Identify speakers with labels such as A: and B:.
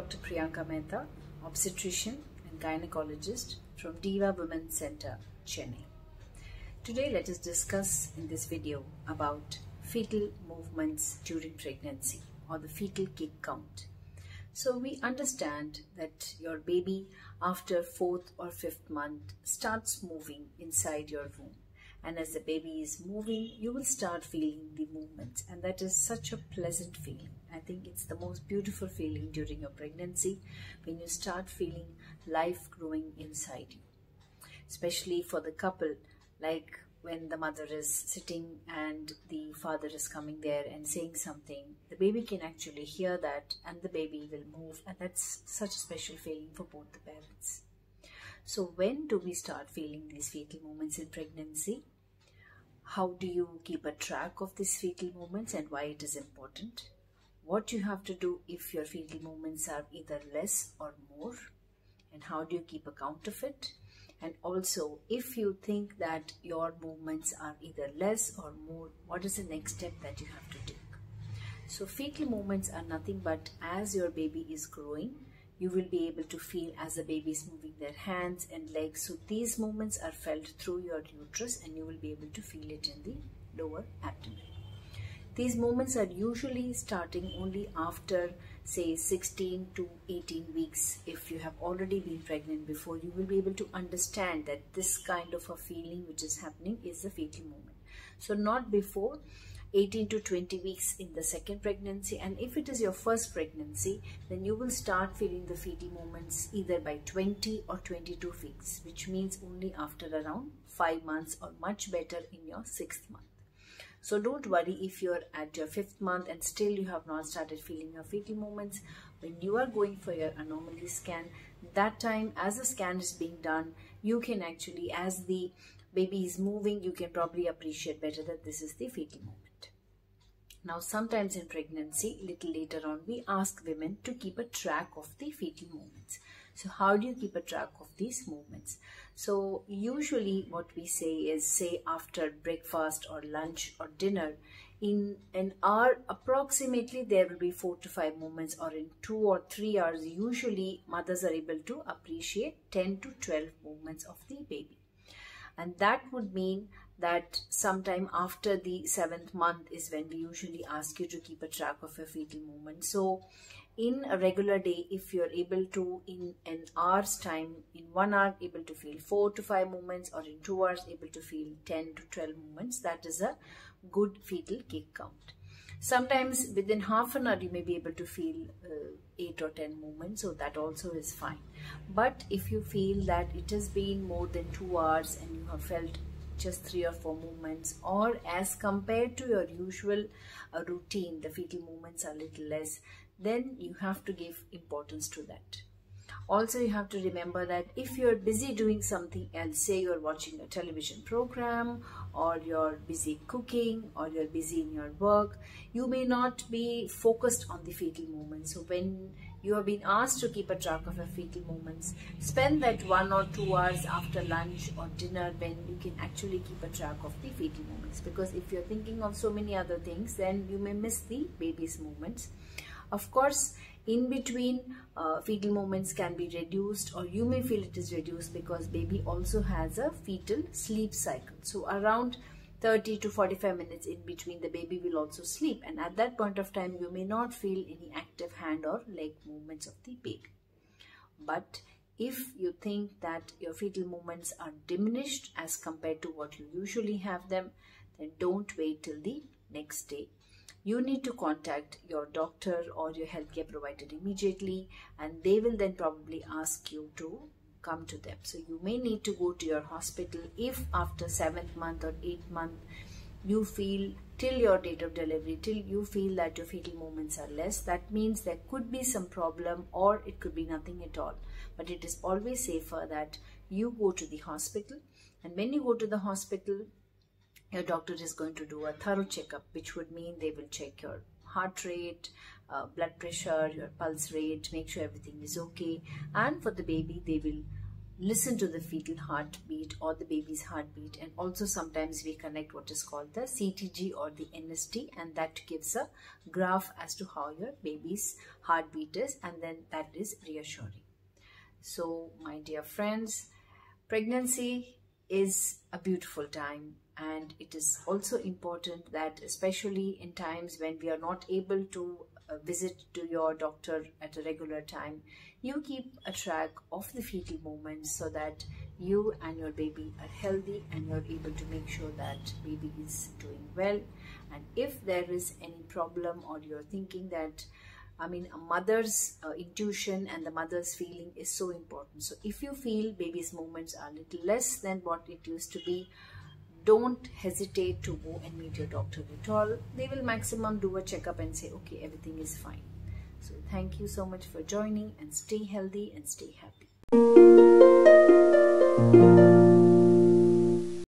A: Dr. Priyanka Mehta, obstetrician and gynecologist from Diva Women's Center, Chennai. Today let us discuss in this video about fetal movements during pregnancy or the fetal kick count. So we understand that your baby after 4th or 5th month starts moving inside your womb. And as the baby is moving, you will start feeling the movements, and that is such a pleasant feeling. I think it's the most beautiful feeling during your pregnancy when you start feeling life growing inside you. Especially for the couple, like when the mother is sitting and the father is coming there and saying something, the baby can actually hear that and the baby will move, and that's such a special feeling for both the parents. So when do we start feeling these fetal movements in pregnancy? How do you keep a track of these fetal movements and why it is important? What you have to do if your fetal movements are either less or more, and how do you keep account of it? And also, if you think that your movements are either less or more, what is the next step that you have to take? So fetal movements are nothing but as your baby is growing, you will be able to feel as the baby is moving their hands and legs. So these movements are felt through your uterus and you will be able to feel it in the lower abdomen. These movements are usually starting only after say 16 to 18 weeks. If you have already been pregnant before, you will be able to understand that this kind of a feeling which is happening is the fetal movement. So not before 18 to 20 weeks in the second pregnancy, and if it is your first pregnancy, then you will start feeling the fetal movements either by 20 or 22 weeks, which means only after around 5 months or much better in your 6th month. So don't worry if you're at your 5th month and still you have not started feeling your fetal movements. When you are going for your anomaly scan, that time as the scan is being done, you can actually, as the baby is moving, you can probably appreciate better that this is the fetal movement. Now sometimes in pregnancy, little later on, we ask women to keep a track of the fetal movements. So how do you keep a track of these movements? So usually what we say is, say after breakfast or lunch or dinner, in an hour approximately there will be 4 to 5 movements, or in 2 or 3 hours usually mothers are able to appreciate 10 to 12 movements of the baby. And that would mean that sometime after the 7th month is when we usually ask you to keep a track of your fetal movement. So in a regular day, if you're able to, in an hour's time, in 1 hour able to feel 4 to 5 movements, or in 2 hours able to feel 10 to 12 movements, that is a good fetal kick count. Sometimes within half an hour you may be able to feel 8 or 10 movements, so that also is fine. But if you feel that it has been more than 2 hours and you have felt just 3 or 4 movements, or as compared to your usual routine, the fetal movements are a little less, then you have to give importance to that. Also, you have to remember that if you're busy doing something else, say you're watching a television program, or you're busy cooking, or you're busy in your work, you may not be focused on the fetal movements. So when you have been asked to keep a track of your fetal movements, spend that 1 or 2 hours after lunch or dinner when you can actually keep a track of the fetal movements. Because if you're thinking of so many other things, then you may miss the baby's movements. Of course, in between fetal movements can be reduced, or you may feel it is reduced because baby also has a fetal sleep cycle. So around 30 to 45 minutes in between, the baby will also sleep, and at that point of time you may not feel any active hand or leg movements of the baby. But if you think that your fetal movements are diminished as compared to what you usually have them, then don't wait till the next day. You need to contact your doctor or your healthcare provider immediately, and they will then probably ask you to come to them. So you may need to go to your hospital if after 7th month or 8th month you feel, till your date of delivery, till you feel that your fetal movements are less. That means there could be some problem, or it could be nothing at all. But it is always safer that you go to the hospital, and when you go to the hospital, your doctor is going to do a thorough checkup, which would mean they will check your heart rate, blood pressure, your pulse rate, make sure everything is okay. And for the baby, they will listen to the fetal heartbeat or the baby's heartbeat, and also sometimes we connect what is called the CTG or the NST, and that gives a graph as to how your baby's heartbeat is, and then that is reassuring. So my dear friends, pregnancy is a beautiful time, and it is also important that, especially in times when we are not able to visit to your doctor at a regular time, you keep a track of the fetal movements so that you and your baby are healthy and you're able to make sure that baby is doing well. And if there is any problem, or you're thinking that, a mother's intuition and the mother's feeling is so important. So if you feel baby's movements are a little less than what it used to be, don't hesitate to go and meet your doctor at all. They will maximum do a checkup and say, okay, everything is fine. So thank you so much for joining, and stay healthy and stay happy.